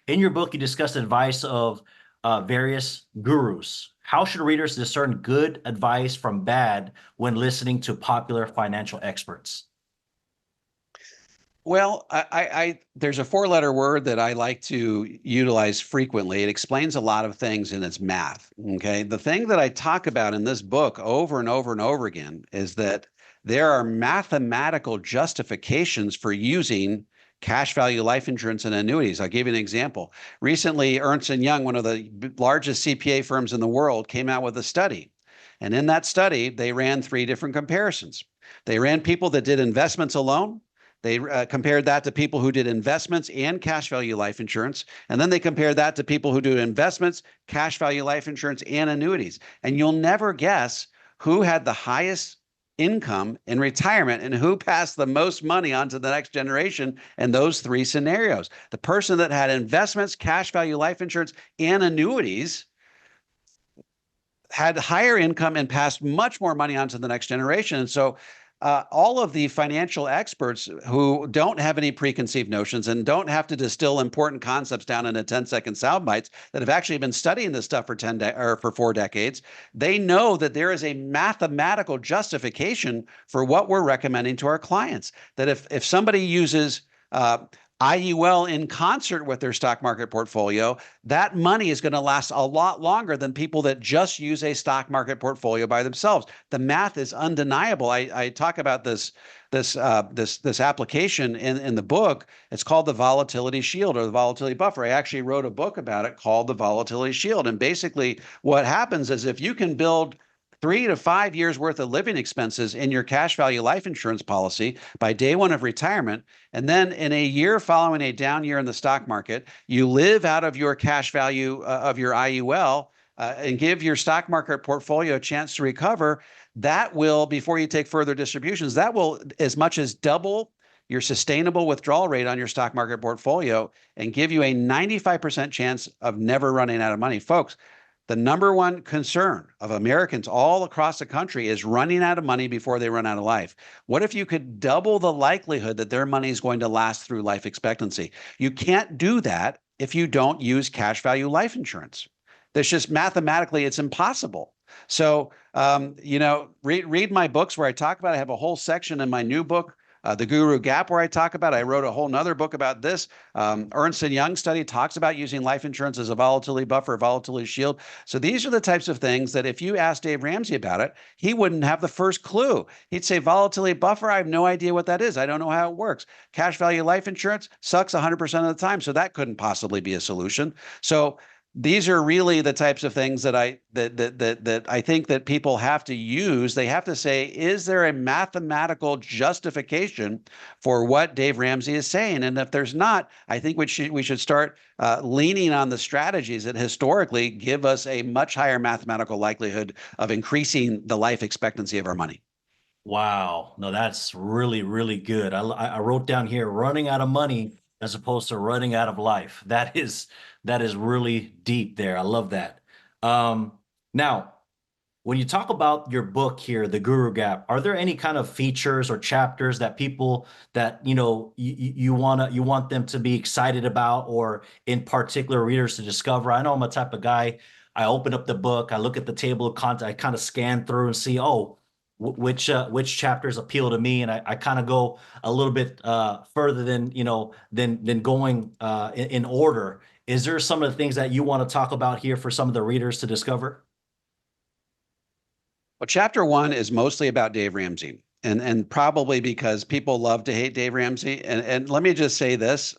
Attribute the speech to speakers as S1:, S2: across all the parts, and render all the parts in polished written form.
S1: In your book, you discuss advice of various gurus. How should readers discern good advice from bad when listening to popular financial experts?
S2: Well, there's a four-letter word that I like to utilize frequently. It explains a lot of things, and it's math. Okay. The thing that I talk about in this book over and over and over again is that there are mathematical justifications for using cash value life insurance and annuities. I'll give you an example. Recently, Ernst& Young, one of the largest CPA firms in the world, came out with a study. And in that study, they ran three different comparisons. They ran people that did investments alone. They compared that to people who did investments and cash value life insurance. And then they compared that to people who do investments, cash value life insurance, and annuities. And you'll never guess who had the highest income in retirement and who passed the most money on to the next generation in those three scenarios. The person that had investments, cash value life insurance, and annuities had higher income and passed much more money on to the next generation. And so all of the financial experts who don't have any preconceived notions and don't have to distill important concepts down into 10-second sound bites that have actually been studying this stuff for for 4 decades, they know that there is a mathematical justification for what we're recommending to our clients. That if somebody uses IUL in concert with their stock market portfolio, that money is going to last a lot longer than people that just use a stock market portfolio by themselves. The math is undeniable. I talk about this application in the book. It's called the volatility shield or the volatility buffer. I actually wrote a book about it called the volatility shield. And basically what happens is if you can build 3 to 5 years worth of living expenses in your cash value life insurance policy by day one of retirement. And then in a year following a down year in the stock market, you live out of your cash value of your IUL and give your stock market portfolio a chance to recover. That will, before you take further distributions, that will as much as double your sustainable withdrawal rate on your stock market portfolio and give you a 95% chance of never running out of money. Folks, the number one concern of Americans all across the country is running out of money before they run out of life. What if you could double the likelihood that their money is going to last through life expectancy? You can't do that if you don't use cash value life insurance. That's just mathematically, it's impossible. So, read my books where I talk about it. I have a whole section in my new book, The Guru Gap, where I talk about it. I wrote a whole nother book about this. Ernst & Young study talks about using life insurance as a volatility buffer, a volatility shield. So these are the types of things that if you asked Dave Ramsey about it, he wouldn't have the first clue. He'd say, volatility buffer, I have no idea what that is. I don't know how it works. Cash value life insurance sucks 100% of the time. So that couldn't possibly be a solution. So these are really the types of things that I think that people have to use. They have to say, is there a mathematical justification for what Dave Ramsey is saying? And if there's not, I think we should start leaning on the strategies that historically give us a much higher mathematical likelihood of increasing the life expectancy of our money.
S1: Wow. No, that's really, really good. I wrote down here running out of money as opposed to running out of life. That is really deep there. I love that. Now, when you talk about your book here, The Guru Gap, are there any kind of features or chapters that people that you want them to be excited about, or in particular readers to discover? I know I'm a type of guy. I open up the book, I look at the table of content, I kind of scan through and see, oh, which chapters appeal to me, and I kind of go a little bit further than than going in order. Is there some of the things that you want to talk about here for some of the readers to discover?
S2: Well, chapter one is mostly about Dave Ramsey, and probably because people love to hate Dave Ramsey. And let me just say this.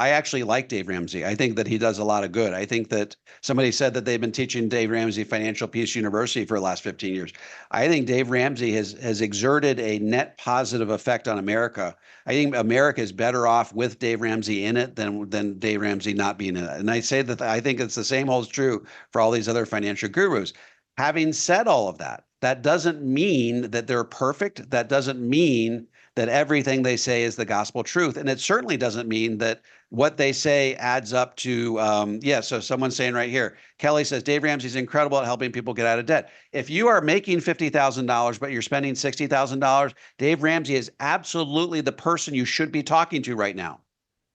S2: I actually like Dave Ramsey. I think that he does a lot of good. I think that somebody said that they've been teaching Dave Ramsey Financial Peace University for the last 15 years. I think Dave Ramsey has exerted a net positive effect on America. I think America is better off with Dave Ramsey in it than Dave Ramsey not being in it. And I say that I think it's the same holds true for all these other financial gurus. Having said all of that, that doesn't mean that they're perfect. That doesn't mean that everything they say is the gospel truth. And it certainly doesn't mean that what they say adds up to, so someone's saying right here, Kelly says, Dave Ramsey's incredible at helping people get out of debt. If you are making $50,000, but you're spending $60,000, Dave Ramsey is absolutely the person you should be talking to right now.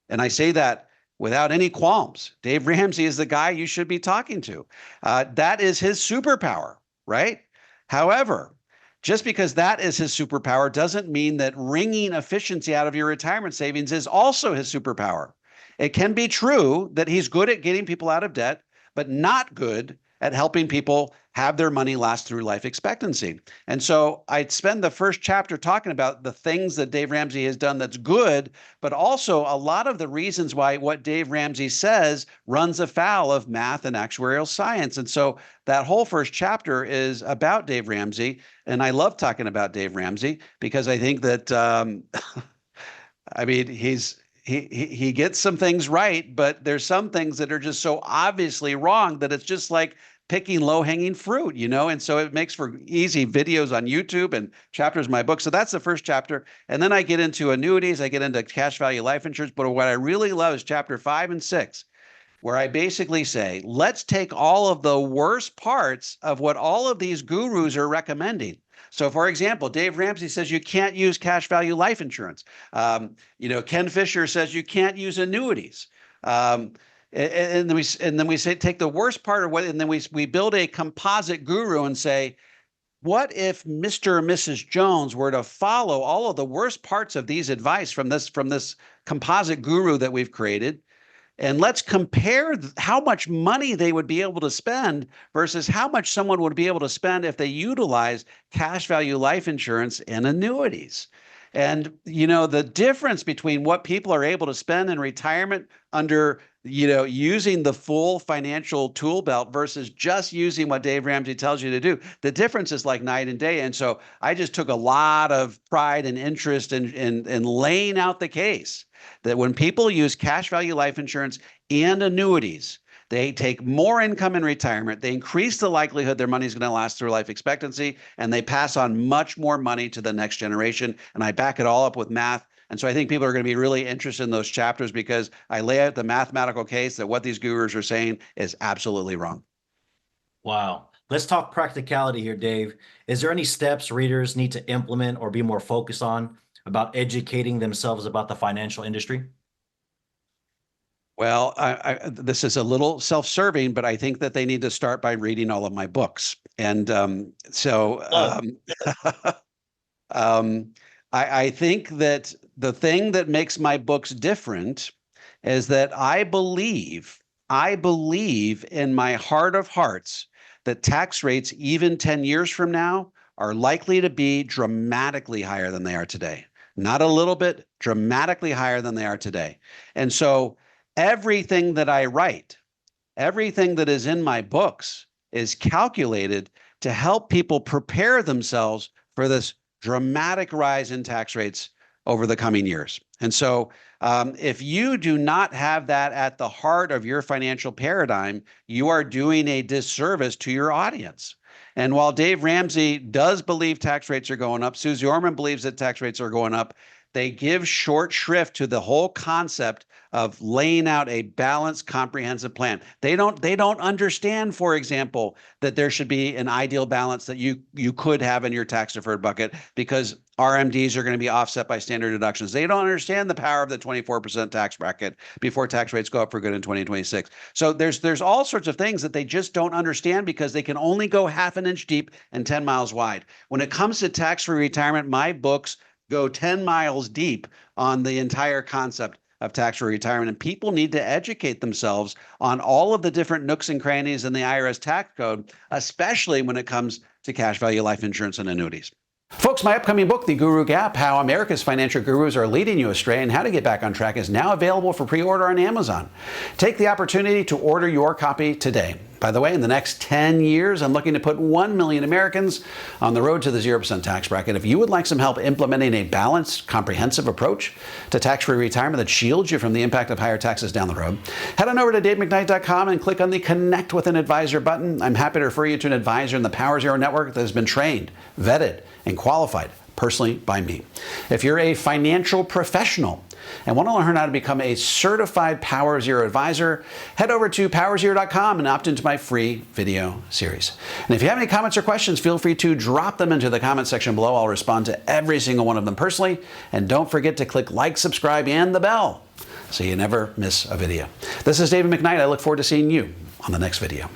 S2: And I say that without any qualms. Dave Ramsey is the guy you should be talking to. That is his superpower, right? However, just because that is his superpower doesn't mean that wringing efficiency out of your retirement savings is also his superpower. It can be true that he's good at getting people out of debt, but not good at helping people have their money last through life expectancy. And so I spend the first chapter talking about the things that Dave Ramsey has done that's good, but also a lot of the reasons why what Dave Ramsey says runs afoul of math and actuarial science. And so that whole first chapter is about Dave Ramsey. And I love talking about Dave Ramsey because I think that, I mean, he gets some things right, but there's some things that are just so obviously wrong that it's just like picking low-hanging fruit, you know? And so it makes for easy videos on YouTube and chapters in my book. So that's the first chapter. And then I get into annuities, I get into cash value life insurance. But what I really love is chapter 5 and 6, where I basically say, let's take all of the worst parts of what all of these gurus are recommending. So, for example, Dave Ramsey says you can't use cash value life insurance. Ken Fisher says you can't use annuities. And then we say take the worst part of what, and then we build a composite guru and say, what if Mr. or Mrs. Jones were to follow all of the worst parts of these advice from this composite guru that we've created? And let's compare how much money they would be able to spend versus how much someone would be able to spend if they utilize cash value life insurance and annuities. And, the difference between what people are able to spend in retirement under, using the full financial tool belt versus just using what Dave Ramsey tells you to do, the difference is like night and day. And so I just took a lot of pride and interest in laying out the case that when people use cash value life insurance and annuities, they take more income in retirement, they increase the likelihood their money is going to last through life expectancy, and they pass on much more money to the next generation. And I back it all up with math. And so I think people are going to be really interested in those chapters because I lay out the mathematical case that what these gurus are saying is absolutely wrong.
S1: Wow. Let's talk practicality here, Dave. Is there any steps readers need to implement or be more focused on about educating themselves about the financial industry?
S2: Well, this is a little self-serving, but I think that they need to start by reading all of my books. And I think that the thing that makes my books different is that I believe in my heart of hearts that tax rates, even 10 years from now, are likely to be dramatically higher than they are today. Not a little bit, dramatically higher than they are today. And so everything that I write, everything that is in my books is calculated to help people prepare themselves for this dramatic rise in tax rates over the coming years. And so if you do not have that at the heart of your financial paradigm, you are doing a disservice to your audience. And while Dave Ramsey does believe tax rates are going up, Susie Orman believes that tax rates are going up, they give short shrift to the whole concept of laying out a balanced, comprehensive plan. They don't understand, for example, that there should be an ideal balance that you could have in your tax deferred bucket because RMDs are going to be offset by standard deductions. They don't understand the power of the 24% tax bracket before tax rates go up for good in 2026. So there's all sorts of things that they just don't understand because they can only go half an inch deep and 10 miles wide. When it comes to tax-free retirement, my books go 10 miles deep on the entire concept of tax-free retirement. And people need to educate themselves on all of the different nooks and crannies in the IRS tax code, especially when it comes to cash value life insurance and annuities. Folks, my upcoming book, The Guru Gap, How America's Financial Gurus Are Leading You Astray and How to Get Back on Track, is now available for pre-order on Amazon. Take the opportunity to order your copy today. By the way, in the next 10 years, I'm looking to put 1 million Americans on the road to the 0% tax bracket. If you would like some help implementing a balanced, comprehensive approach to tax-free retirement that shields you from the impact of higher taxes down the road, head on over to davemcknight.com and click on the Connect with an Advisor button. I'm happy to refer you to an advisor in the Power Zero network that has been trained, vetted, and qualified personally by me. If you're a financial professional and want to learn how to become a certified Power Zero advisor, head over to powerzero.com and opt into my free video series. And if you have any comments or questions, feel free to drop them into the comment section below. I'll respond to every single one of them personally. And don't forget to click like, subscribe, and the bell so you never miss a video. This is David McKnight. I look forward to seeing you on the next video.